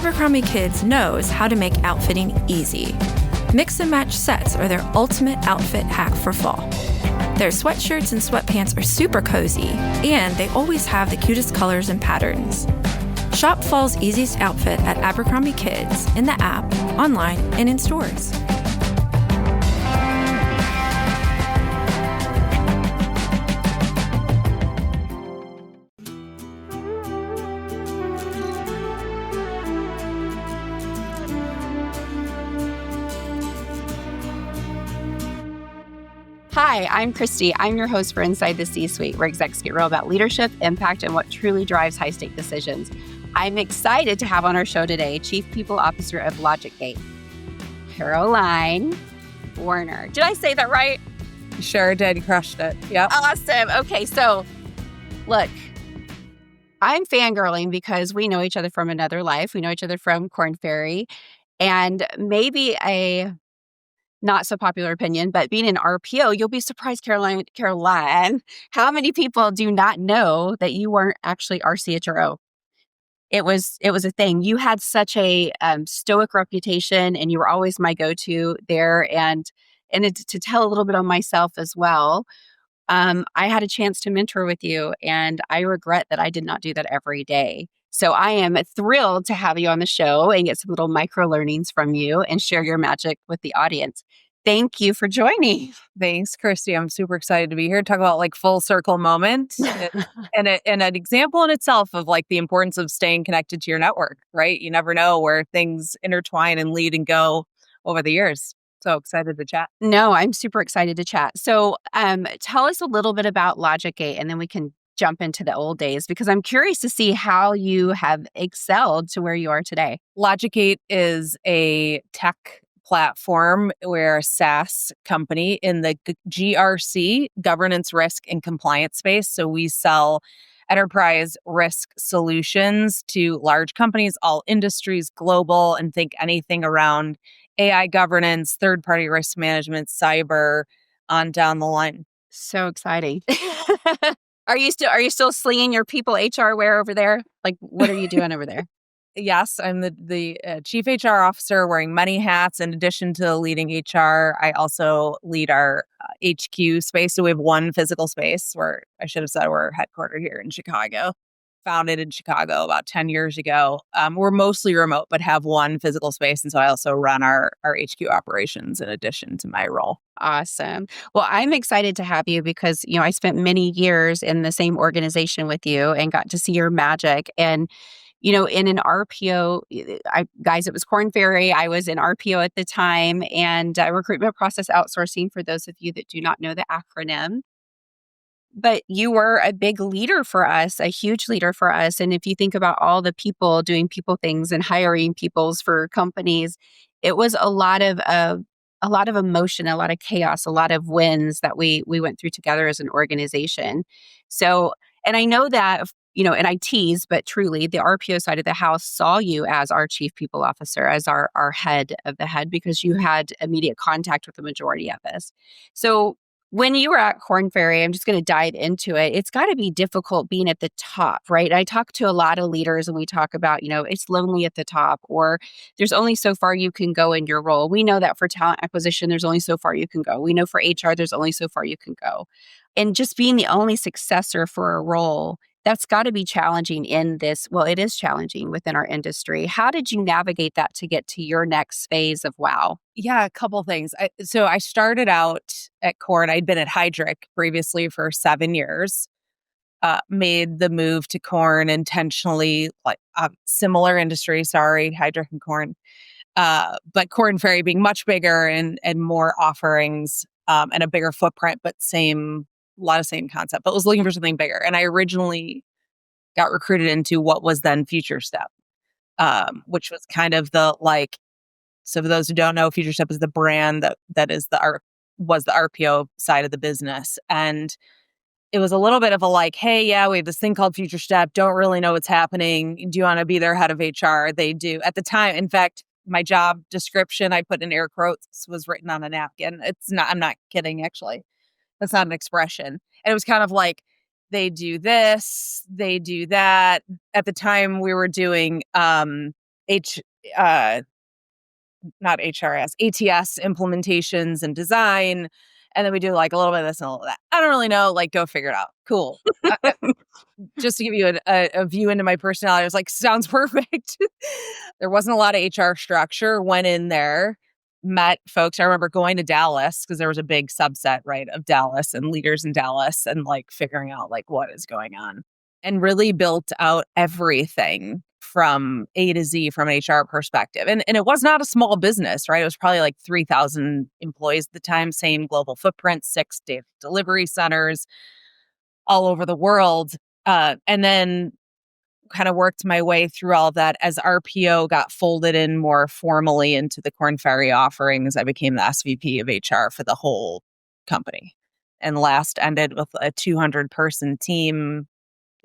Abercrombie Kids knows how to make outfitting easy. Mix and match sets are their ultimate outfit hack for fall. Their sweatshirts and sweatpants are super cozy, and they always have the cutest colors and patterns. Shop fall's easiest outfit at Abercrombie Kids in the app, online, and in stores. Hi, I'm Christy. I'm your host for Inside the C-Suite, where execs get real about leadership, impact, and what truly drives high-stake decisions. I'm excited to have on our show today Chief People Officer of LogicGate, Caroline Warner. Did I say that right? You sure did. You crushed it. Yep. Awesome. Okay, so look, I'm fangirling because we know each other from another life. We know each other from Korn Ferry, and maybe a not so popular opinion, but being an RPO, you'll be surprised, Caroline, how many people do not know that you weren't actually our CHRO? It was a thing. You had such a stoic reputation, and you were always my go-to there. And to tell a little bit on myself as well, I had a chance to mentor with you, and I regret that I did not do that every day. So I am thrilled to have you on the show and get some little micro learnings from you and share your magic with the audience. Thank you for joining. Thanks, Christy. I'm super excited to be here to talk about like full circle moment and an example in itself of like the importance of staying connected to your network, right? You never know where things intertwine and lead and go over the years. So excited to chat. No, I'm super excited to chat. So tell us a little bit about LogicGate, and then we can jump into the old days, because I'm curious to see how you have excelled to where you are today. LogicGate is a tech platform. We're a SaaS company in the GRC, governance, risk, and compliance space. So we sell enterprise risk solutions to large companies, all industries, global, and think anything around AI governance, third-party risk management, cyber, on down the line. So exciting. Are you still slinging your people HR wear over there? Like, what are you doing over there? Yes, I'm the chief HR officer wearing many hats. In addition to leading HR, I also lead our HQ space. So we have one physical space where I should have said we're headquartered here in Chicago, founded in Chicago about 10 years ago. We're mostly remote, but have one physical space. And so I also run our HQ operations in addition to my role. Awesome. Well, I'm excited to have you because, I spent many years in the same organization with you and got to see your magic. And, in an RPO, guys, it was Korn Ferry. I was in RPO at the time, and recruitment process outsourcing, for those of you that do not know the acronym. But you were a big leader for us, a huge leader for us. And if you think about all the people doing people things and hiring peoples for companies, it was a lot of emotion, a lot of chaos, a lot of wins that we went through together as an organization. So, and I know that, and I tease, but truly the RPO side of the house saw you as our chief people officer, as our head of the head, because you had immediate contact with the majority of us. So when you were at Korn Ferry, I'm just going to dive into it. It's got to be difficult being at the top, right? I talk to a lot of leaders and we talk about, it's lonely at the top, or there's only so far you can go in your role. We know that for talent acquisition, there's only so far you can go. We know for HR, there's only so far you can go. And just being the only successor for a role, that's got to be challenging in this. Well, it is challenging within our industry. How did you navigate that to get to your next phase of wow? Yeah, a couple things. So I started out at Korn. I'd been at Heidrick previously for 7 years. Made the move to Korn intentionally, like similar industry. Sorry, Heidrick and Korn, but Korn Ferry being much bigger and more offerings and a bigger footprint, but a lot of same concept. But was looking for something bigger, and I originally got recruited into what was then Future Step, which was kind of the like. So for those who don't know, Future Step is the brand that was the RPO side of the business. And it was a little bit of a like, hey, yeah, we have this thing called Future Step. Don't really know what's happening. Do you want to be their head of HR? They do. At the time, in fact, my job description, I put in air quotes, was written on a napkin. I'm not kidding, actually. That's not an expression. And it was kind of like, they do this, they do that. At the time, we were doing uh, not HRS, ATS implementations and design. And then we do like a little bit of this and a little of that. I don't really know. Like, go figure it out. Cool. Just to give you a view into my personality, I was like, sounds perfect. There wasn't a lot of HR structure. Went in there, met folks. I remember going to Dallas because there was a big subset, right, of Dallas and leaders in Dallas and like figuring out like what is going on and really built out everything from A to Z from an HR perspective. And it was not a small business, right? It was probably like 3,000 employees at the time, same global footprint, 6 delivery centers all over the world. And then kind of worked my way through all of that as RPO got folded in more formally into the Korn Ferry offerings. I became the SVP of HR for the whole company. And last ended with a 200-person team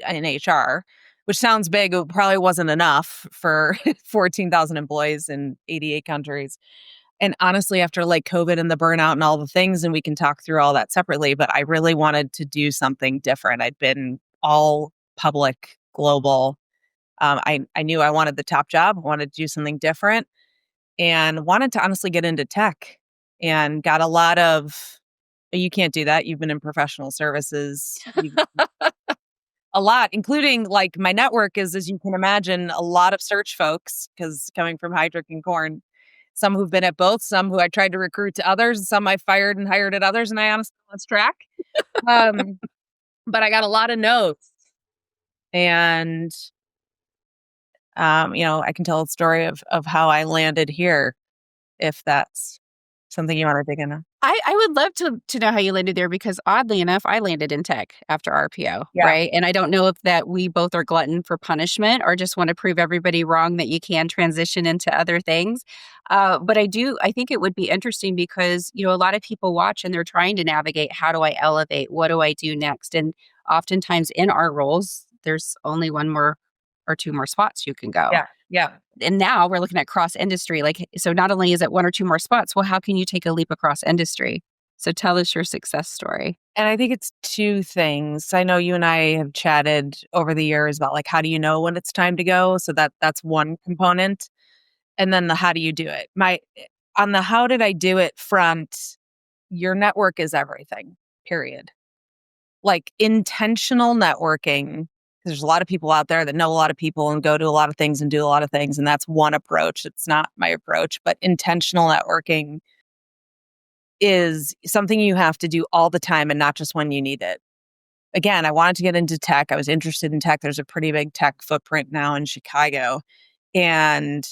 in HR, which sounds big. It probably wasn't enough for 14,000 employees in 88 countries. And honestly, after like COVID and the burnout and all the things, and we can talk through all that separately, but I really wanted to do something different. I'd been all public, global. I knew I wanted the top job, wanted to do something different, and wanted to honestly get into tech and got a lot of, you can't do that. You've been in professional services. A lot, including like my network is, as you can imagine, a lot of search folks, because coming from Heidrick and Korn, some who've been at both, some who I tried to recruit to others, some I fired and hired at others, and I honestly lost track. But I got a lot of notes. And, I can tell a story of how I landed here, if that's something you want to dig into. I would love to know how you landed there because oddly enough, I landed in tech after RPO, Yeah. right? And I don't know if that we both are glutton for punishment or just want to prove everybody wrong that you can transition into other things. But I think it would be interesting because, a lot of people watch and they're trying to navigate, how do I elevate? What do I do next? And oftentimes in our roles, there's only one more or two more spots you can go. Yeah. And now we're looking at cross industry. So not only is it one or two more spots, well, how can you take a leap across industry? So tell us your success story. And I think it's two things. I know you and I have chatted over the years about like, how do you know when it's time to go? So that's one component. And then the how do you do it? On the how did I do it front, your network is everything, period. Like intentional networking. There's a lot of people out there that know a lot of people and go to a lot of things and do a lot of things. And that's one approach. It's not my approach, but intentional networking is something you have to do all the time and not just when you need it. Again, I wanted to get into tech. I was interested in tech. There's a pretty big tech footprint now in Chicago. And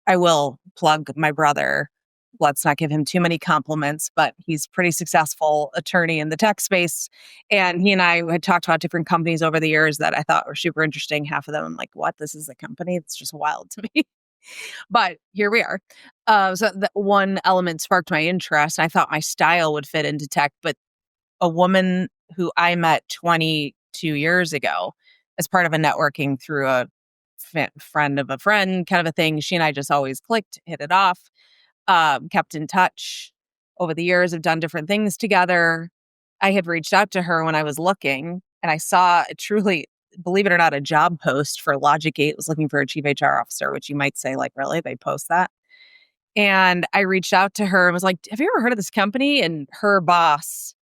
I will plug my brother. Let's not give him too many compliments, but he's a pretty successful attorney in the tech space. And he and I had talked about different companies over the years that I thought were super interesting. Half of them, I'm like, what? This is a company? It's just wild to me. But here we are. So the one element sparked my interest. I thought my style would fit into tech, but a woman who I met 22 years ago as part of a networking through a friend of a friend kind of a thing, she and I just always clicked, hit it off. Kept in touch over the years, have done different things together. I had reached out to her when I was looking and I saw a truly, believe it or not, a job post for LogicGate was looking for a chief HR officer, which you might say like, really, they post that? And I reached out to her and was like, have you ever heard of this company? And her boss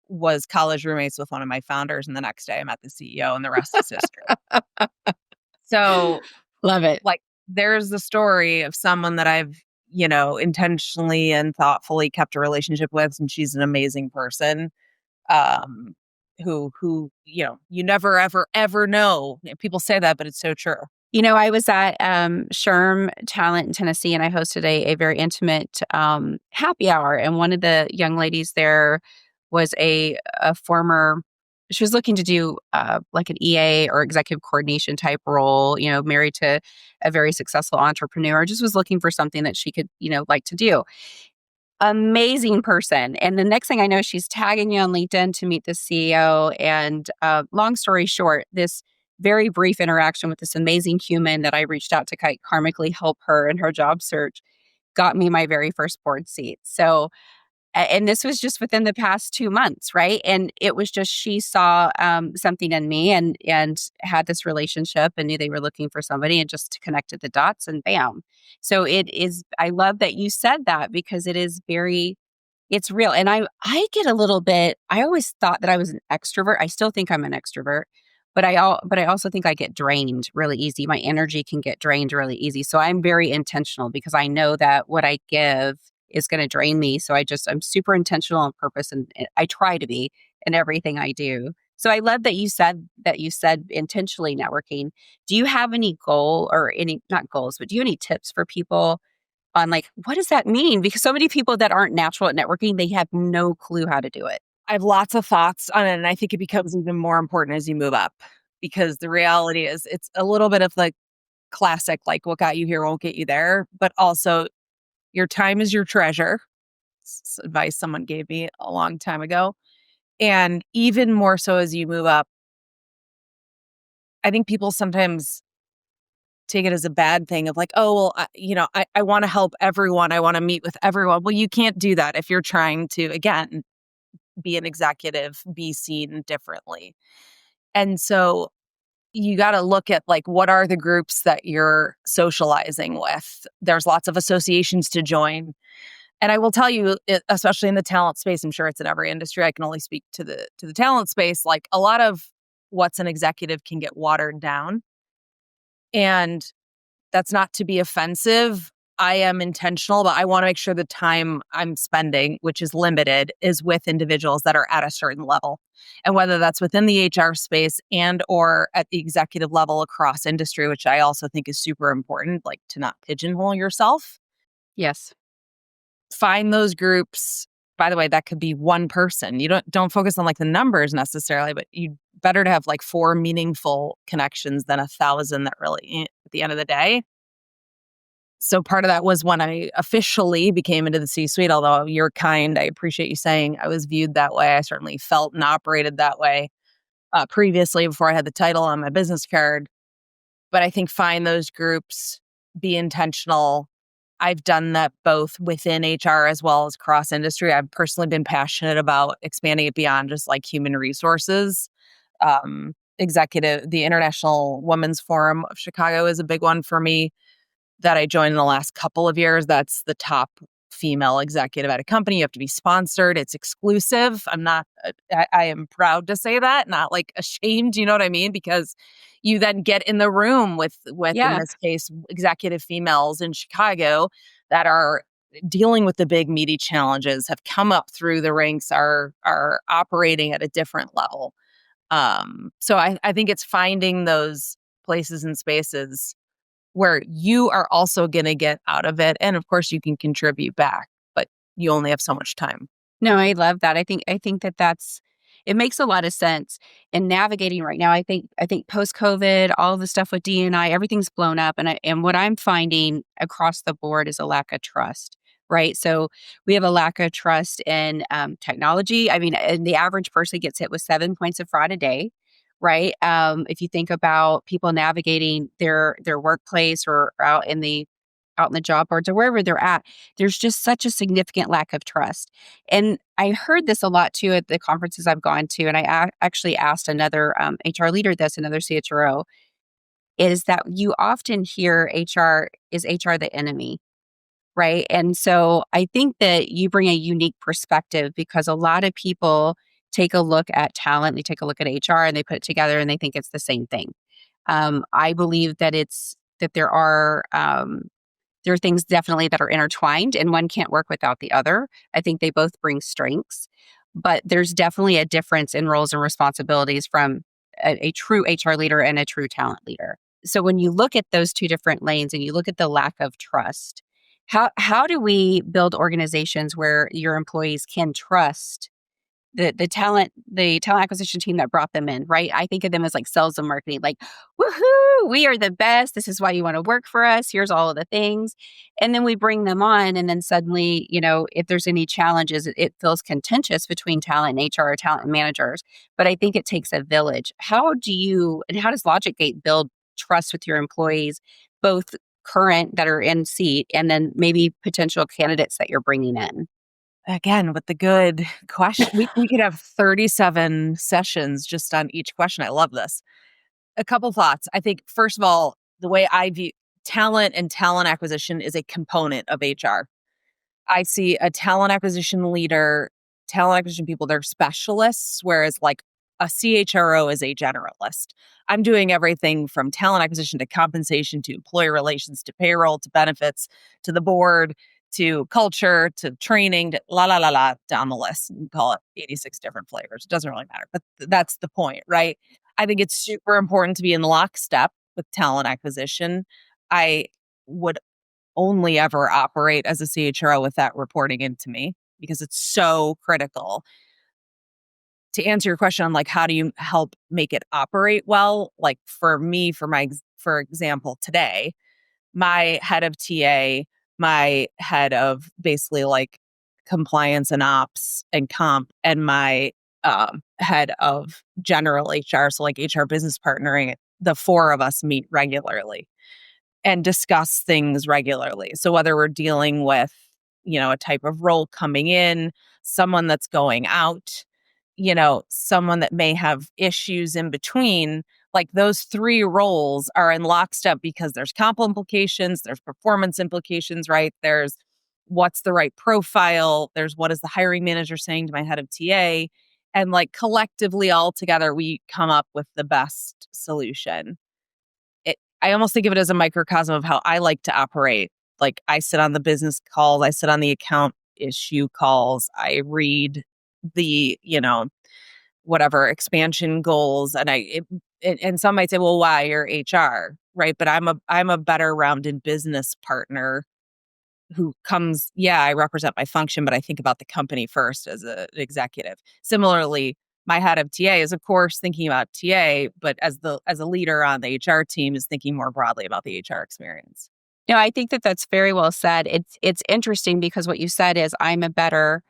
was college roommates with one of my founders. And the next day I met the CEO and the rest is history. So love it. Like there's the story of someone that I've intentionally and thoughtfully kept a relationship with. And she's an amazing person who you never, ever know. People say that, but it's so true. I was at SHRM Talent in Tennessee, and I hosted a very intimate happy hour. And one of the young ladies there was a former, she was looking to do like an EA or executive coordination type role, married to a very successful entrepreneur, just was looking for something that she could, like to do. Amazing person. And the next thing I know, she's tagging you on LinkedIn to meet the CEO. And long story short, this very brief interaction with this amazing human that I reached out to karmically help her in her job search got me my very first board seat. So And this was just within the past 2 months, right? And it was just she saw something in me and had this relationship and knew they were looking for somebody and just connected the dots and bam. So it is. I love that you said that because it is very. It's real. And I get a little bit. I always thought that I was an extrovert. I still think I'm an extrovert, but I also think I get drained really easy. My energy can get drained really easy. So I'm very intentional because I know that what I give is going to drain me. So I'm super intentional on purpose and I try to be in everything I do. So I love that you said intentionally networking. Do you have any goal or any, not goals, but do you have any tips for people on like, what does that mean? Because so many people that aren't natural at networking, they have no clue how to do it. I have lots of thoughts on it, and I think it becomes even more important as you move up because the reality is it's a little bit of like classic, like what got you here won't get you there, but also your time is your treasure. It's advice someone gave me a long time ago. And even more so as you move up, I think people sometimes take it as a bad thing of like, oh, well, I want to help everyone. I want to meet with everyone. Well, you can't do that if you're trying to, again, be an executive, be seen differently. And so you got to look at like, what are the groups that you're socializing with? There's lots of associations to join. And I will tell you, especially in the talent space, I'm sure it's in every industry. I can only speak to the talent space. Like a lot of what's an executive can get watered down. And that's not to be offensive. I am intentional, but I want to make sure the time I'm spending, which is limited, is with individuals that are at a certain level. And whether that's within the HR space and or at the executive level across industry, which I also think is super important, like to not pigeonhole yourself. Yes. Find those groups. By the way, that could be one person. You don't focus on like the numbers necessarily, but you better to have like 4 meaningful connections than 1,000 that really at the end of the day. So part of that was when I officially became into the C-suite, although you're kind, I appreciate you saying I was viewed that way. I certainly felt and operated that way previously before I had the title on my business card. But I think find those groups, be intentional. I've done that both within HR as well as cross industry. I've personally been passionate about expanding it beyond just like human resources. The International Women's Forum of Chicago is a big one for me that I joined in the last couple of years. That's the top female executive at a company. You have to be sponsored. It's exclusive. I am proud to say that, not like ashamed. You know what I mean? Because you then get in the room with in this case, executive females in Chicago that are dealing with the big meaty challenges, have come up through the ranks, are operating at a different level. So I think it's finding those places and spaces where you are also going to get out of it. And of course, you can contribute back, but you only have so much time. No, I love that. I think it makes a lot of sense in navigating right now. I think post COVID, all the stuff with D&I, everything's blown up, and what I'm finding across the board is a lack of trust. Right, so we have a lack of trust in technology. I mean, and the average person gets hit with 7 points of fraud a day. Right, if you think about people navigating their workplace or out in the job boards or wherever they're at, there's just such a significant lack of trust. And I heard this a lot too at the conferences I've gone to. And I actually asked another HR leader this, another CHRO, is that you often hear is HR the enemy? Right. And so I think that you bring a unique perspective because a lot of people take a look at talent, they take a look at HR and they put it together and they think it's the same thing. I believe that there are things definitely that are intertwined and one can't work without the other. I think they both bring strengths, but there's definitely a difference in roles and responsibilities from a true HR leader and a true talent leader. So when you look at those two different lanes and you look at the lack of trust, how do we build organizations where your employees can trust the talent acquisition team that brought them in, right? I think of them as like sales and marketing, like, woohoo, we are the best. This is why you want to work for us. Here's all of the things. And then we bring them on. And then suddenly, if there's any challenges, it feels contentious between talent and HR or talent and managers. But I think it takes a village. How does LogicGate build trust with your employees, both current that are in seat and then maybe potential candidates that you're bringing in? again, with the good question, we could have 37 sessions just on each question. I love this. A couple thoughts. I think, first of all, the way I view talent and talent acquisition is a component of HR. I see a talent acquisition leader, talent acquisition people, they're specialists, whereas like a CHRO is a generalist. I'm doing everything from talent acquisition to compensation to employee relations to payroll to benefits to the board to culture to training to la la la la down the list. You can call it 86 different flavors. It doesn't really matter, but that's the point, right? I think it's super important to be in lockstep with talent acquisition. I would only ever operate as a CHRO with that reporting into me because it's so critical. To answer your question on like how do you help make it operate well, like for me, for example, today, my head of TA, my head of basically like compliance and ops and comp, and my head of general HR, so like HR business partnering, the four of us meet regularly and discuss things regularly. So whether we're dealing with, a type of role coming in, someone that's going out, someone that may have issues in between, like those three roles are in lockstep because there's comp implications, there's performance implications, right? There's what's the right profile, there's what is the hiring manager saying to my head of TA, and like collectively all together we come up with the best solution. I almost think of it as a microcosm of how I like to operate. Like I sit on the business calls, I sit on the account issue calls, I read the, whatever expansion goals, and and some might say, well, why? You're HR, right? But I'm a better rounded business partner who comes, yeah, I represent my function, but I think about the company first as an executive. Similarly, my head of TA is of course thinking about TA, but as a leader on the HR team is thinking more broadly about the HR experience. No, I think that that's very well said. It's interesting because what you said is I'm a better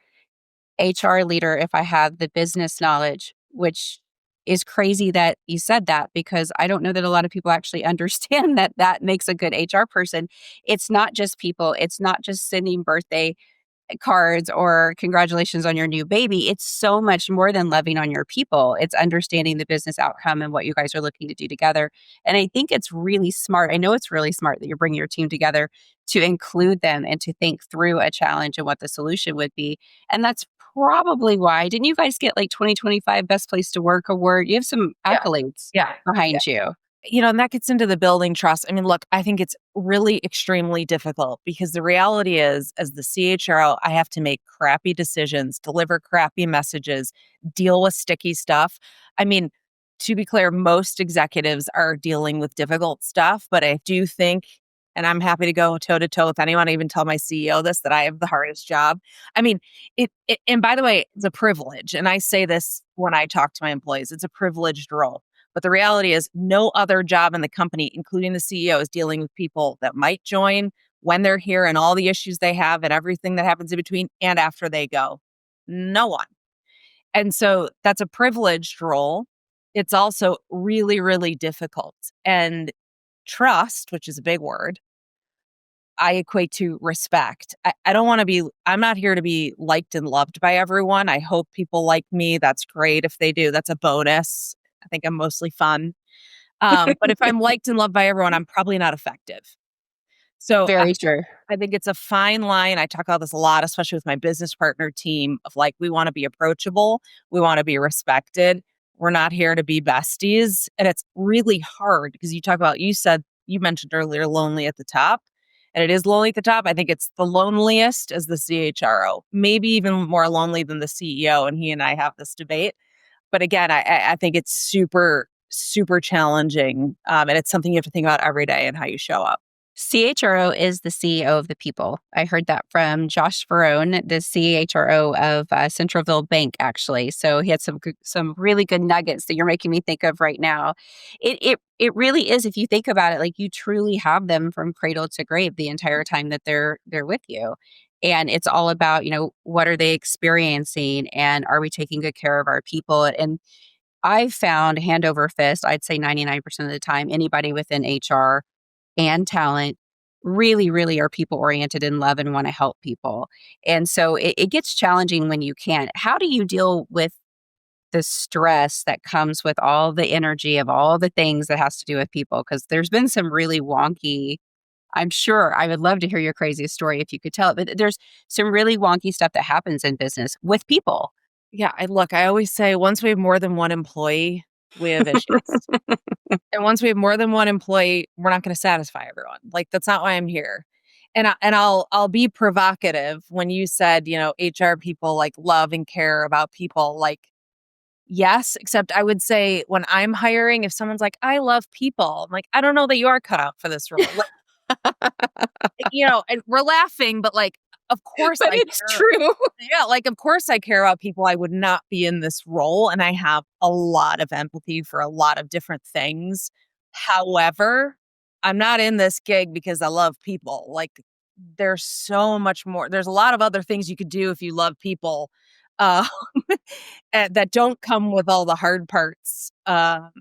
HR leader if I have the business knowledge, which is crazy that you said that because I don't know that a lot of people actually understand that that makes a good HR person. It's not just people, it's not just sending birthday cards or congratulations on your new baby. It's so much more than loving on your people. It's understanding the business outcome and what you guys are looking to do together. And I think it's really smart. I know it's really smart that you're bringing your team together to include them and to think through a challenge and what the solution would be. And that's probably why, didn't you guys get like 2025 Best Place to Work award? You have some accolades Yeah. behind you. And that gets into the building trust. I mean, look, I think it's really extremely difficult because the reality is, as the CHRO, I have to make crappy decisions, deliver crappy messages, deal with sticky stuff. I mean, to be clear, most executives are dealing with difficult stuff, but I do think, and I'm happy to go toe to toe with anyone, I even tell my CEO this, that I have the hardest job. I mean, and by the way, it's a privilege. And I say this when I talk to my employees, it's a privileged role. But the reality is no other job in the company, including the CEO, is dealing with people that might join when they're here and all the issues they have and everything that happens in between and after they go. No one. And so that's a privileged role. It's also really, really difficult. And trust, which is a big word, I equate to respect. I don't want to be, I'm not here to be liked and loved by everyone. I hope people like me. That's great if they do. That's a bonus. I think I'm mostly fun. But if I'm liked and loved by everyone, I'm probably not effective. So Very true. I think it's a fine line. I talk about this a lot, especially with my business partner team of like, we want to be approachable. We want to be respected. We're not here to be besties. And it's really hard because you mentioned earlier, lonely at the top. And it is lonely at the top. I think it's the loneliest as the CHRO, maybe even more lonely than the CEO. And he and I have this debate. But again, I think it's super, super challenging. And it's something you have to think about every day and how you show up. CHRO is the CEO of the people. I heard that from Josh Verone, the CHRO of Centralville Bank, actually. So he had some really good nuggets that you're making me think of right now. It really is, if you think about it, like you truly have them from cradle to grave the entire time that they're with you. And it's all about, what are they experiencing and are we taking good care of our people? And I've found hand over fist, I'd say 99% of the time, anybody within HR and talent really, really are people oriented and love and want to help people. And so it gets challenging when you can't. How do you deal with the stress that comes with all the energy of all the things that has to do with people? Because there's been some really wonky, I'm sure I would love to hear your craziest story if you could tell it, but there's some really wonky stuff that happens in business with people. Yeah, I always say once we have more than one employee, we have issues. And once we have more than one employee, we're not going to satisfy everyone. Like that's not why I'm here. And I'll be provocative when you said, HR people like love and care about people. Like yes, except I would say when I'm hiring, if someone's like, I love people, I'm like, I don't know that you are cut out for this role. And we're laughing, but like, of course But I it's care. true. Yeah, like, of course I care about people. I would not be in this role. And I have a lot of empathy for a lot of different things. However, I'm not in this gig because I love people. Like, there's so much more. There's a lot of other things you could do if you love people uh, that don't come with all the hard parts. And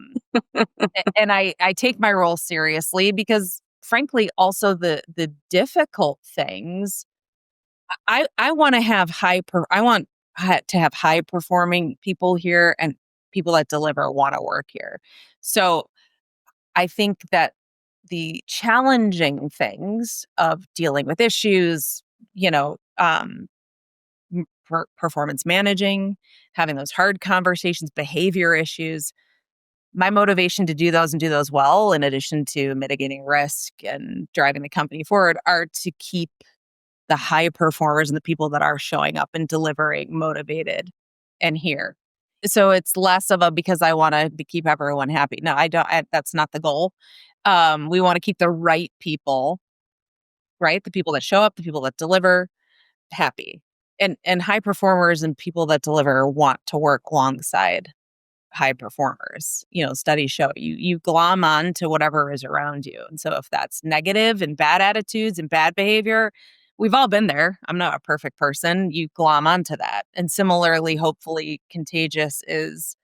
I take my role seriously because, frankly, also the difficult things I want to have to have high performing people here and people that deliver want to work here. So I think that the challenging things of dealing with issues, performance managing, having those hard conversations, behavior issues, my motivation to do those and do those well, in addition to mitigating risk and driving the company forward, are to keep the high performers and the people that are showing up and delivering motivated and here. So it's less of a because I want to keep everyone happy. No, I don't. That's not the goal. We want to keep the right people, right? The people that show up, the people that deliver, happy, and high performers and people that deliver want to work alongside high performers. Studies show you glom on to whatever is around you. And so if that's negative and bad attitudes and bad behavior, we've all been there. I'm not a perfect person. You glom onto that. And similarly, hopefully contagious is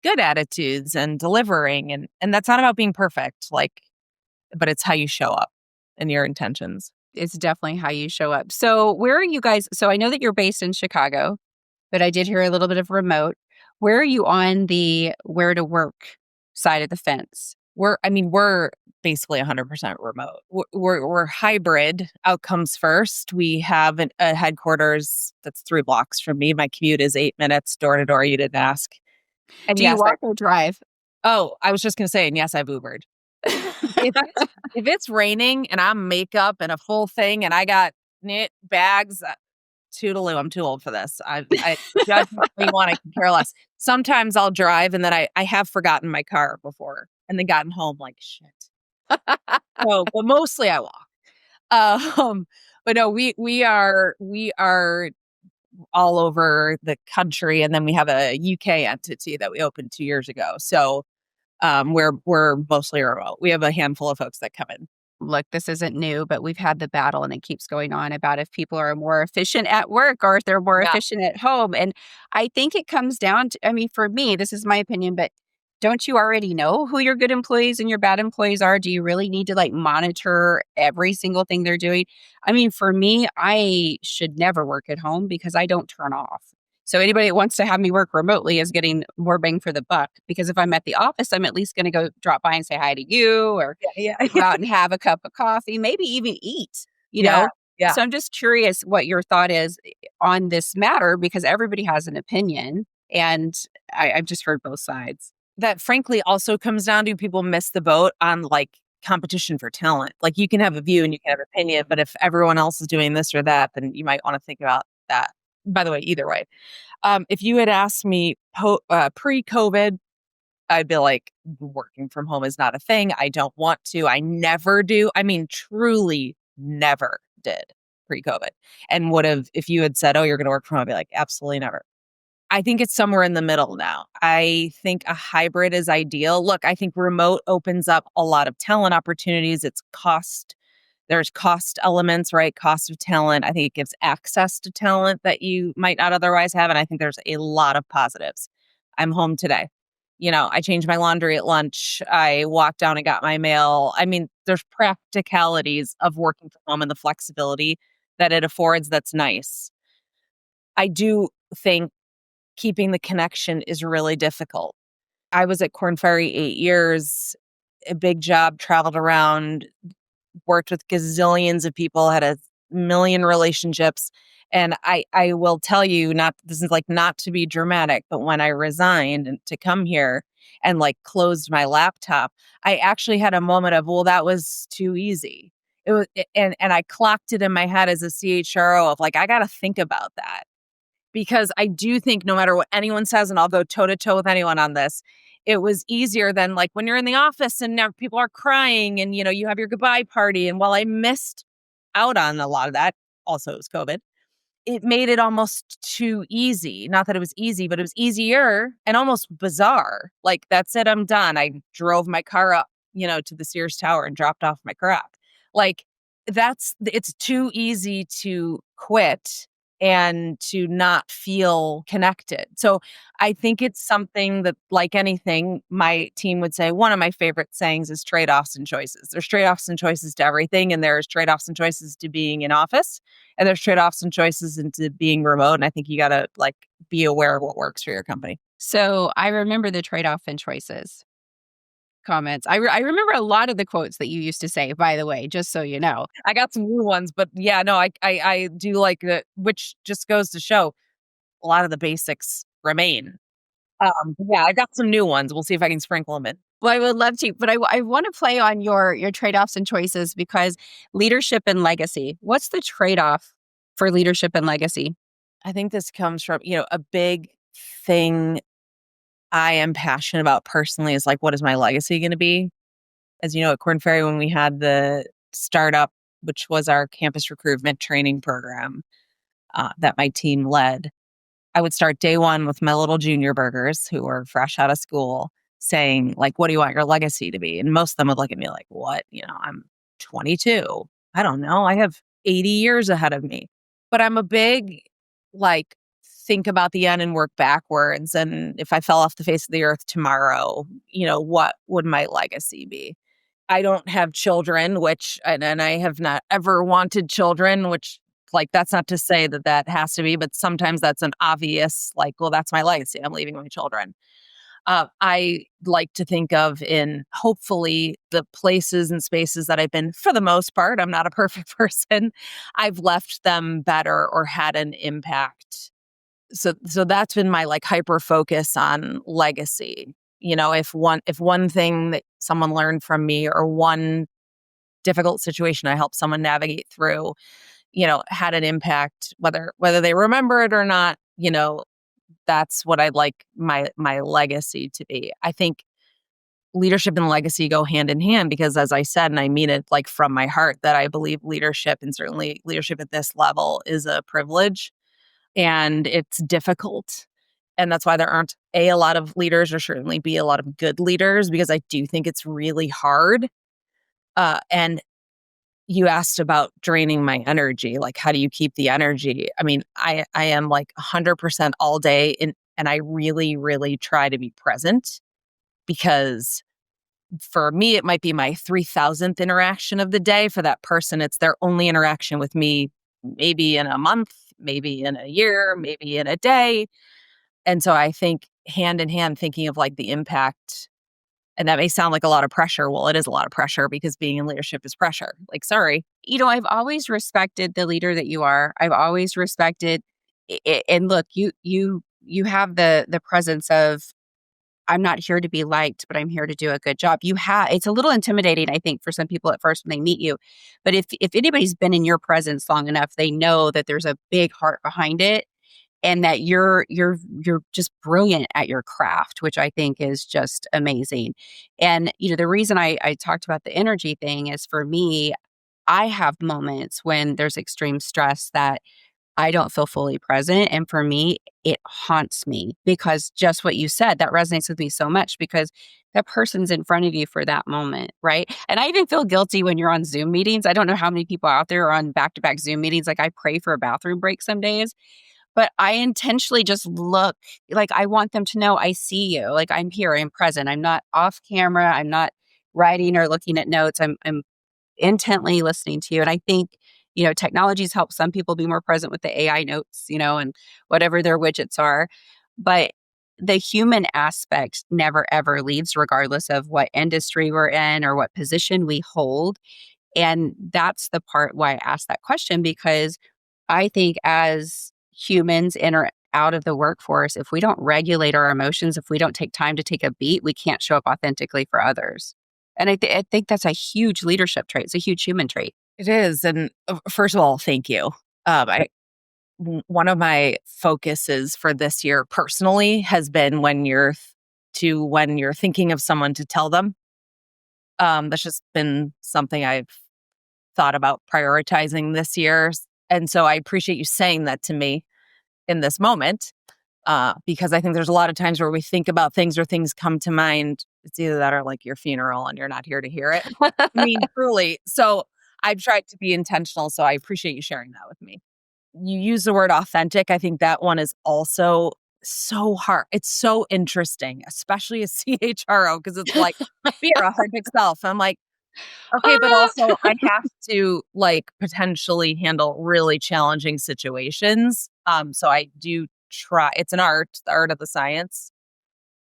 good attitudes and delivering. And that's not about being perfect, but it's how you show up and your intentions. It's definitely how you show up. So where are you guys? So I know that you're based in Chicago, but I did hear a little bit of remote. Where are you on the where to work side of the fence? We're basically 100% remote. We're hybrid. Outcomes first. We have a headquarters that's 3 blocks from me. My commute is 8 minutes door to door. You didn't ask. And Do you yes, walk or drive? I was just gonna say, and yes, I've Ubered. If it's raining and I'm makeup and a full thing, and I got knit bags, toodaloo, I'm too old for this. I judge what you want, I can care less. Sometimes I'll drive and then I have forgotten my car before and then gotten home like shit. But mostly I walk. But no, we are all over the country, and then we have a UK entity that we opened 2 years ago. So we're mostly remote. We have a handful of folks that come in. Look, this isn't new, but we've had the battle and it keeps going on about if people are more efficient at work or if they're more efficient at home. And I think it comes down to, for me, this is my opinion, but don't you already know who your good employees and your bad employees are? Do you really need to monitor every single thing they're doing? For me, I should never work at home because I don't turn off. So anybody that wants to have me work remotely is getting more bang for the buck, because if I'm at the office, I'm at least going to go drop by and say hi to you, or go out and have a cup of coffee, maybe even eat, know? Yeah. So I'm just curious what your thought is on this matter, because everybody has an opinion and I've just heard both sides. That frankly also comes down to people miss the boat on competition for talent. Like you can have a view and you can have an opinion, but if everyone else is doing this or that, then you might want to think about that. By the way, either way, if you had asked me pre-COVID, I'd be like, working from home is not a thing. I don't want to. I never do. Truly never did pre-COVID. And would have, if you had said, oh, you're going to work from home, I'd be like, absolutely never. I think it's somewhere in the middle now. I think a hybrid is ideal. Look, I think remote opens up a lot of talent opportunities. It's cost. There's cost elements, right? Cost of talent. I think it gives access to talent that you might not otherwise have. And I think there's a lot of positives. I'm home today. I changed my laundry at lunch. I walked down and got my mail. I mean, there's practicalities of working from home and the flexibility that it affords that's nice. I do think keeping the connection is really difficult. I was at Korn Ferry 8 years, a big job, traveled around, worked with gazillions of people, had a million relationships. And I will tell you, this is like not to be dramatic, but when I resigned and to come here and like closed my laptop, I actually had a moment of, well, that was too easy. And I clocked it in my head as a CHRO of like, I got to think about that, because I do think no matter what anyone says, and I'll go toe to toe with anyone on this, it was easier than like when you're in the office and now people are crying and, you have your goodbye party. And while I missed out on a lot of that, also it was COVID, it made it almost too easy. Not that it was easy, but it was easier and almost bizarre. Like, that's it, I'm done. I drove my car up, to the Sears Tower and dropped off my crap. Like, it's too easy to quit and to not feel connected. So I think it's something that, like anything, my team would say, one of my favorite sayings is trade-offs and choices. There's trade-offs and choices to everything, and there's trade-offs and choices to being in office, and there's trade-offs and choices into being remote. And I think you got to be aware of what works for your company. So I remember the trade-off and choices comments. I remember a lot of the quotes that you used to say, by the way, just so you know. I got some new ones, but yeah, no, I do like that, which just goes to show a lot of the basics remain. Yeah, I got some new ones. We'll see if I can sprinkle them in. Well, I would love to, but I want to play on your trade-offs and choices, because leadership and legacy. What's the trade-off for leadership and legacy? I think this comes from, a big thing I am passionate about personally is like, what is my legacy going to be? As you know, at Korn Ferry, when we had the startup, which was our campus recruitment training program that my team led, I would start day one with my little junior burgers who were fresh out of school saying, like, what do you want your legacy to be? And most of them would look at me like, what? I'm 22. I don't know. I have 80 years ahead of me. But I'm a big, think about the end and work backwards. And if I fell off the face of the earth tomorrow, what would my legacy be? I don't have children, and I have not ever wanted children, which, that's not to say that has to be, but sometimes that's an obvious, well, that's my legacy. I'm leaving my children. I like to think of in hopefully the places and spaces that I've been, for the most part, I'm not a perfect person, I've left them better or had an impact. So that's been my hyper focus on legacy. If one thing that someone learned from me, or one difficult situation I helped someone navigate through, had an impact, whether they remember it or not, that's what I'd like my legacy to be. I think leadership and legacy go hand in hand, because, as I said, and I mean it from my heart, that I believe leadership, and certainly leadership at this level, is a privilege. And it's difficult. And that's why there aren't a lot of leaders, or certainly be a lot of good leaders, because I do think it's really hard. And you asked about draining my energy. How do you keep the energy? I mean, I am 100% all day. And I really, really try to be present, because for me, it might be my 3,000th interaction of the day. For that person, it's their only interaction with me, maybe in a month, maybe in a year, maybe in a day. And so I think hand in hand, thinking of the impact, and that may sound like a lot of pressure. Well, it is a lot of pressure, because being in leadership is pressure. Sorry. I've always respected the leader that you are. I've always respected, and look, you have the presence of, I'm not here to be liked, but I'm here to do a good job. It's a little intimidating, I think, for some people at first when they meet you. But if anybody's been in your presence long enough, they know that there's a big heart behind it, and that you're just brilliant at your craft, which I think is just amazing. And, the reason I talked about the energy thing is, for me, I have moments when there's extreme stress that I don't feel fully present. And for me, it haunts me, because just what you said, that resonates with me so much, because that person's in front of you for that moment, right? And I even feel guilty when you're on Zoom meetings. I don't know how many people out there are on back-to-back Zoom meetings. I pray for a bathroom break some days. but I intentionally just look like I want them to know I see you. Like I'm here, I'm present. I'm not off camera. I'm not writing or looking at notes. I'm intently listening to you. And I think, technologies help some people be more present with the AI notes, and whatever their widgets are. But the human aspect never ever leaves, regardless of what industry we're in or what position we hold. And that's the part why I asked that question, because I think as humans enter out of the workforce, if we don't regulate our emotions, if we don't take time to take a beat, we can't show up authentically for others. And I think that's a huge leadership trait. It's a huge human trait. It is. And first of all, thank you. One of my focuses for this year personally has been when you're thinking of someone to tell them. That's just been something I've thought about prioritizing this year. And so I appreciate you saying that to me in this moment, because I think there's a lot of times where we think about things or things come to mind. It's either that or like your funeral and you're not here to hear it. I mean, truly. So I've tried to be intentional. So I appreciate you sharing that with me. You use the word authentic. I think that one is also so hard. It's so interesting, especially as CHRO, because it's like, be your authentic self. I'm like, okay, but also I have to like potentially handle really challenging situations. So I do try. It's an art, the art of the science,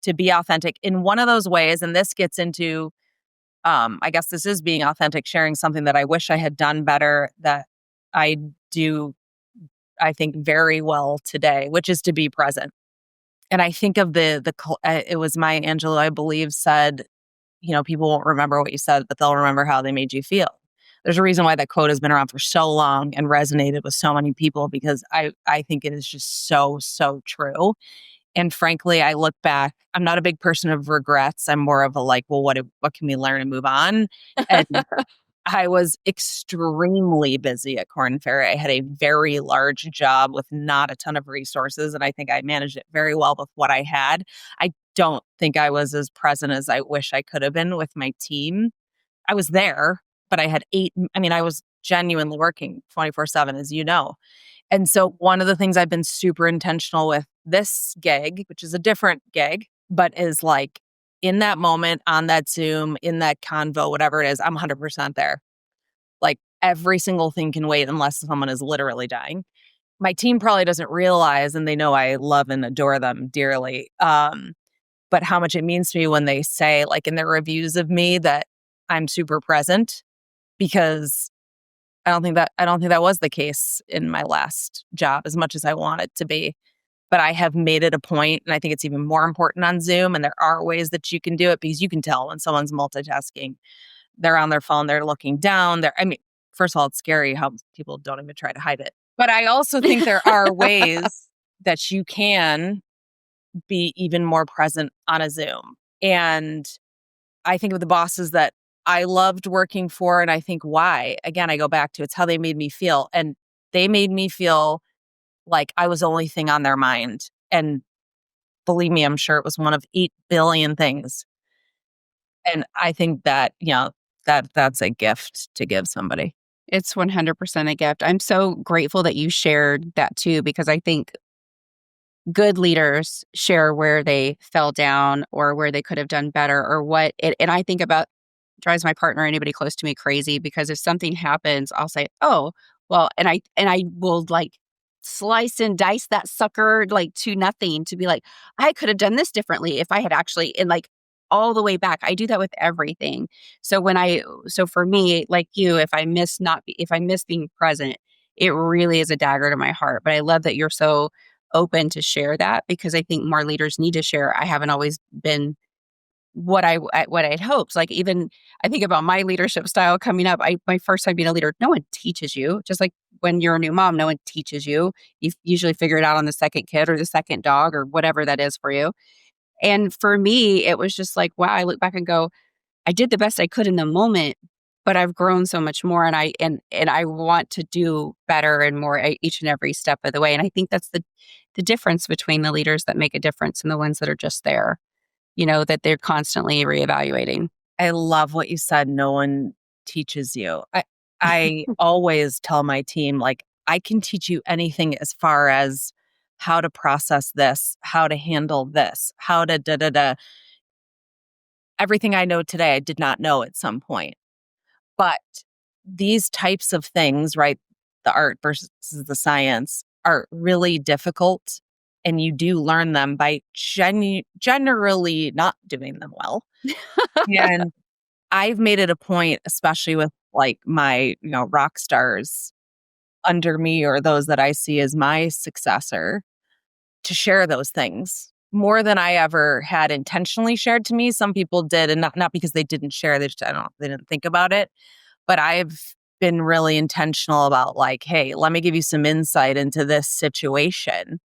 to be authentic in one of those ways. And this gets into, I guess this is being authentic, sharing something that I wish I had done better that I do, I think, very well today, which is to be present. And I think of it was Maya Angelou, I believe, said, people won't remember what you said, but they'll remember how they made you feel. There's a reason why that quote has been around for so long and resonated with so many people, because I think it is just so, so true. And frankly, I look back, I'm not a big person of regrets. I'm more of a like, well, what can we learn and move on? And I was extremely busy at Korn Ferry. I had a very large job with not a ton of resources, and I think I managed it very well with what I had. I don't think I was as present as I wish I could have been with my team. I was there, but I was genuinely working 24/7, as you know. And so one of the things I've been super intentional with this gig, which is a different gig, but is like in that moment, on that Zoom, in that convo, whatever it is, I'm 100% there. Like every single thing can wait unless someone is literally dying. My team probably doesn't realize, and they know I love and adore them dearly, but how much it means to me when they say, like in their reviews of me, that I'm super present, because I don't think that was the case in my last job as much as I want it to be. But I have made it a point, and I think it's even more important on Zoom. And there are ways that you can do it, because you can tell when someone's multitasking. They're on their phone, they're looking down. First of all, it's scary how people don't even try to hide it. But I also think there are ways that you can be even more present on a Zoom. And I think of the bosses that I loved working for, and I think why. Again, I go back to it's how they made me feel. And they made me feel like I was the only thing on their mind. And believe me, I'm sure it was one of 8 billion things. And I think that, that's a gift to give somebody. It's 100% a gift. I'm so grateful that you shared that too, because I think good leaders share where they fell down or where they could have done better or what it, and I think about drives my partner or anybody close to me crazy, because if something happens, I'll say, oh, well, and I will like slice and dice that sucker like to nothing, to be like, I could have done this differently if I had actually, and like all the way back. I do that with everything. So so for me, like you, if I miss being present, it really is a dagger to my heart. But I love that you're so open to share that, because I think more leaders need to share. I haven't always been what I'd hoped. Like even I think about my leadership style coming up. My first time being a leader, no one teaches you. Just like when you're a new mom, no one teaches you. You usually figure it out on the second kid or the second dog or whatever that is for you. And for me, it was just like, wow, I look back and go, I did the best I could in the moment, but I've grown so much more, and I want to do better and more each and every step of the way. And I think that's the difference between the leaders that make a difference and the ones that are just there, that they're constantly reevaluating. I love what you said. No one teaches you. I always tell my team, like, I can teach you anything as far as how to process this, how to handle this, how to da da da. Everything I know today, I did not know at some point. But these types of things, right? The art versus the science are really difficult. And you do learn them by generally not doing them well. And I've made it a point, especially with like my, rock stars under me or those that I see as my successor, to share those things more than I ever had intentionally shared to me. Some people did, and not because they didn't share, they didn't think about it. But I've been really intentional about like, hey, let me give you some insight into this situation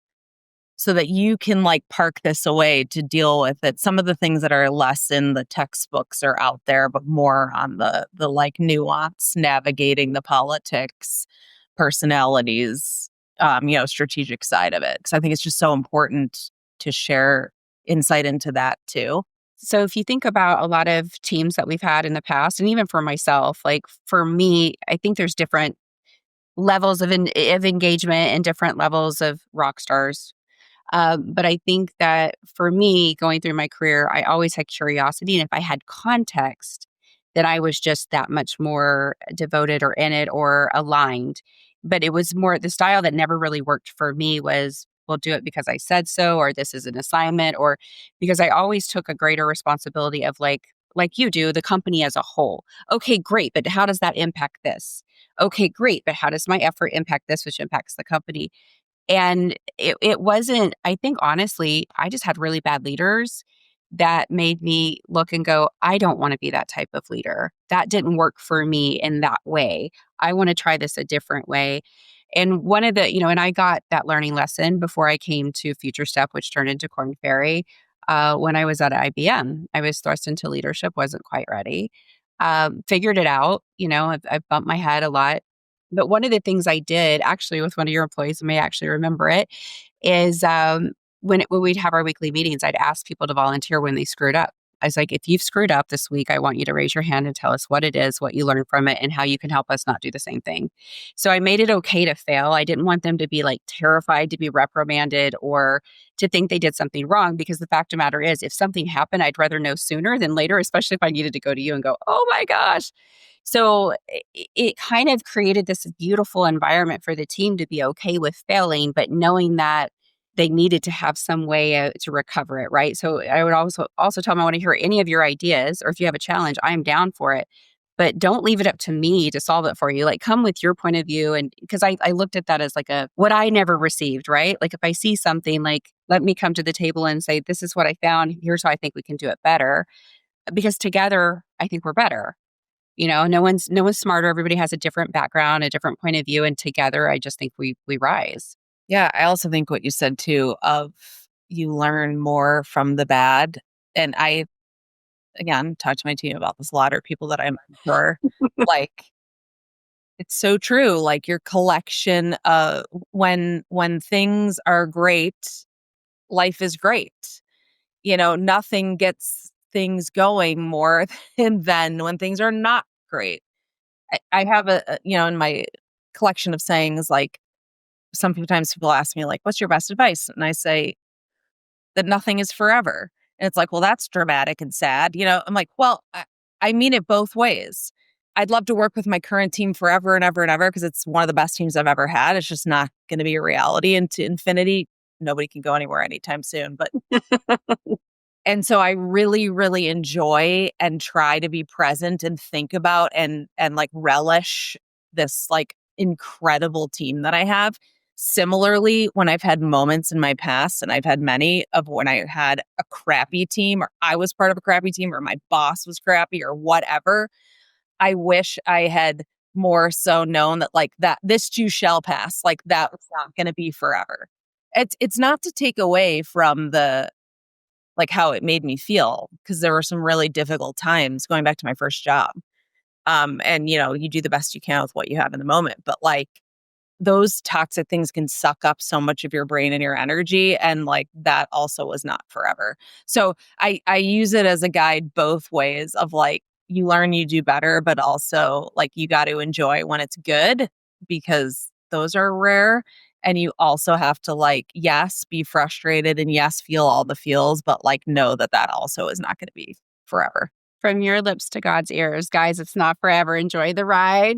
so that you can like park this away to deal with it. Some of the things that are less in the textbooks are out there, but more on the like nuance, navigating the politics, personalities, strategic side of it. Because I think it's just so important to share insight into that too. So if you think about a lot of teams that we've had in the past, and even for myself, like for me, I think there's different levels of engagement and different levels of rock stars. But I think that for me, going through my career, I always had curiosity. And if I had context, then I was just that much more devoted or in it or aligned. But it was more the style that never really worked for me was, we'll do it because I said so, or this is an assignment, or because I always took a greater responsibility of like you do, the company as a whole. Okay, great. But how does that impact this? Okay, great. But how does my effort impact this, which impacts the company? And it wasn't, I think, honestly, I just had really bad leaders that made me look and go, I don't want to be that type of leader. That didn't work for me in that way. I want to try this a different way. And one of the, and I got that learning lesson before I came to Future Step, which turned into Korn Ferry. When I was at IBM, I was thrust into leadership, wasn't quite ready. Figured it out. I've bumped my head a lot. But one of the things I did actually with one of your employees, you may actually remember it, is when we'd have our weekly meetings, I'd ask people to volunteer when they screwed up. I was like, if you've screwed up this week, I want you to raise your hand and tell us what it is, what you learned from it, and how you can help us not do the same thing. So I made it okay to fail. I didn't want them to be like terrified to be reprimanded or to think they did something wrong, because the fact of the matter is, if something happened, I'd rather know sooner than later, especially if I needed to go to you and go, oh my gosh. So it kind of created this beautiful environment for the team to be okay with failing, but knowing that they needed to have some way to recover it, right? So I would also tell them, I want to hear any of your ideas, or if you have a challenge, I'm down for it. But don't leave it up to me to solve it for you. Like, come with your point of view. And because I looked at that as like what I never received, right? Like if I see something, like, let me come to the table and say, this is what I found. Here's how I think we can do it better. Because together, I think we're better. No one's smarter. Everybody has a different background, a different point of view. And together, I just think we rise. Yeah, I also think what you said too, of you learn more from the bad. And I, again, talk to my team about this a lot, or people that I mentor. Like, it's so true. Like your collection of when things are great, life is great. Nothing gets things going more than when things are not great. I have in my collection of sayings, like, sometimes people ask me, like, what's your best advice? And I say that nothing is forever. And it's like, well, that's dramatic and sad. I'm like, well, I mean it both ways. I'd love to work with my current team forever and ever and ever, because it's one of the best teams I've ever had. It's just not going to be a reality into infinity. Nobody can go anywhere anytime soon. But and so I really, really enjoy and try to be present and think about and like relish this like incredible team that I have. Similarly, when I've had moments in my past, and I've had many, of when I had a crappy team, or I was part of a crappy team, or my boss was crappy, or whatever, I wish I had more so known that like that this too shall pass. Like that was not going to be forever. It's not to take away from the like how it made me feel, because there were some really difficult times going back to my first job. And you do the best you can with what you have in the moment, but like those toxic things can suck up so much of your brain and your energy, and like that also was not forever. So I use it as a guide both ways, of like, you learn, you do better, but also like you got to enjoy when it's good, because those are rare. And you also have to like, yes, be frustrated and yes, feel all the feels, but like know that that also is not going to be forever. From your lips to God's ears, guys, it's not forever. Enjoy the ride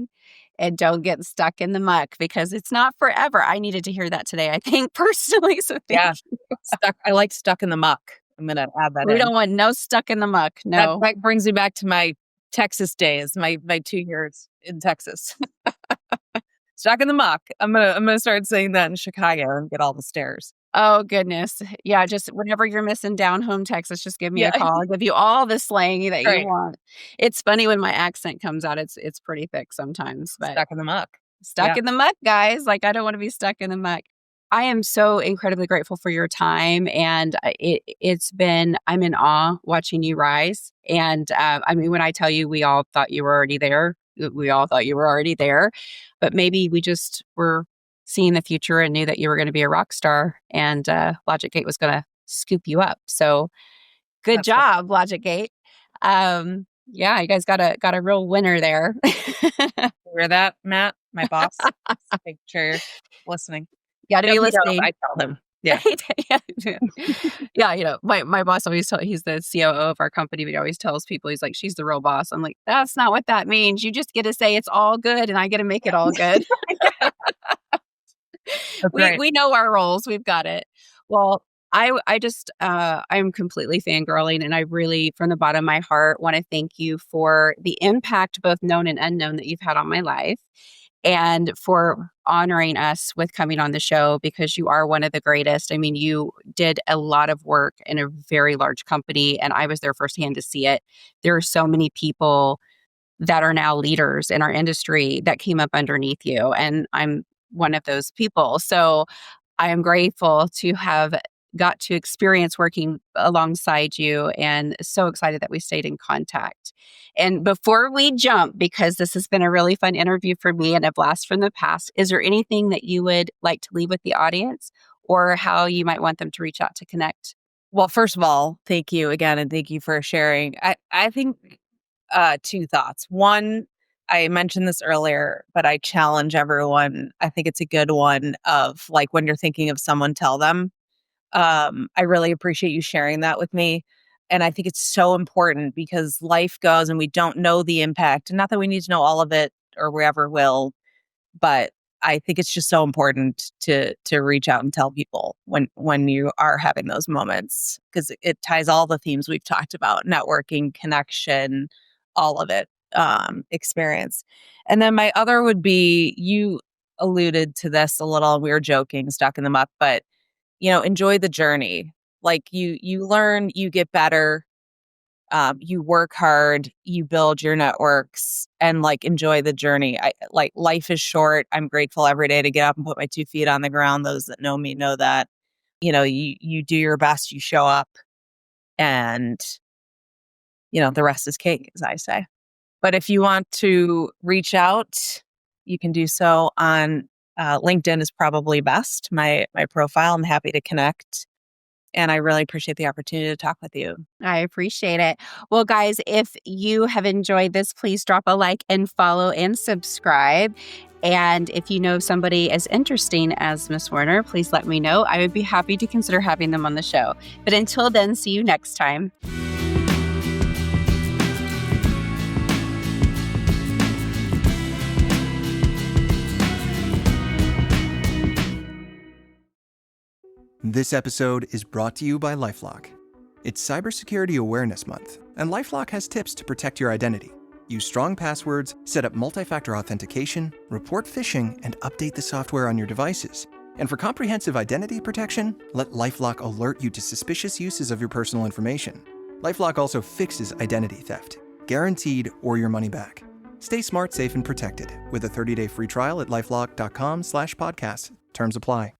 and don't get stuck in the muck because it's not forever. I needed to hear that today, I think, personally. So thank you. I like stuck in the muck. I'm going to add that We in. don't want no stuck in the muck. No. That brings me back to my Texas days, my 2 years in Texas. Stuck in the muck. I'm gonna start saying that in Chicago and get all the stares. Oh, goodness. Yeah, just whenever you're missing down home Texas, just give me Yeah. a call. I'll give you all the slang that you Right. want. It's funny when my accent comes out. It's pretty thick sometimes, but Stuck in the muck. stuck Yeah. in the muck, guys. Like, I don't want to be stuck in the muck. I am so incredibly grateful for your time. And I'm in awe watching you rise. And I mean, when I tell you, we all thought you were already there. We all thought you were already there. But maybe we just were seeing the future and knew that you were going to be a rock star and LogicGate was going to scoop you up. So good job, LogicGate. Yeah, you guys got a real winner there. Hear that, Matt? My boss? Make sure you're listening. Got to be listening. I tell him. Yeah. Yeah, you know, my boss always he's the COO of our company, but he always tells people, he's like, she's the real boss. I'm like, that's not what that means. You just get to say it's all good and I get to make it all good. We know our roles. We've got it. Well, I'm completely fangirling, and I really, from the bottom of my heart, want to thank you for the impact, both known and unknown, that you've had on my life, and for honoring us with coming on the show because you are one of the greatest. I mean, you did a lot of work in a very large company, and I was there firsthand to see it. There are so many people that are now leaders in our industry that came up underneath you, and I'm one of those people. So I am grateful to have got to experience working alongside you and so excited that we stayed in contact. And before we jump, because this has been a really fun interview for me and a blast from the past, is there anything that you would like to leave with the audience or how you might want them to reach out to connect? Well, first of all, thank you again. And thank you for sharing. I think 2 thoughts. One, I mentioned this earlier, but I challenge everyone. I think it's a good one of like when you're thinking of someone, tell them. I really appreciate you sharing that with me. And I think it's so important because life goes and we don't know the impact. And not that we need to know all of it or we ever will, but I think it's just so important to reach out and tell people when you are having those moments because it ties all the themes we've talked about, networking, connection, all of it, experience. And then my other would be, you alluded to this a little, we were joking, stuck in the muck, but you know, enjoy the journey. Like you learn, you get better, you work hard, you build your networks and like enjoy the journey. Like life is short. I'm grateful every day to get up and put my 2 feet on the ground. Those that know me know that, you know, you do your best, you show up and, you know, the rest is cake, as I say. But if you want to reach out, you can do so on LinkedIn is probably best. My profile. I'm happy to connect. And I really appreciate the opportunity to talk with you. I appreciate it. Well, guys, if you have enjoyed this, please drop a like and follow and subscribe. And if you know somebody as interesting as Miss Werner, please let me know. I would be happy to consider having them on the show. But until then, see you next time. This episode is brought to you by LifeLock. It's Cybersecurity Awareness Month, and LifeLock has tips to protect your identity. Use strong passwords, set up multi-factor authentication, report phishing, and update the software on your devices. And for comprehensive identity protection, let LifeLock alert you to suspicious uses of your personal information. LifeLock also fixes identity theft, guaranteed or your money back. Stay smart, safe, and protected with a 30-day free trial at LifeLock.com/podcast. Terms apply.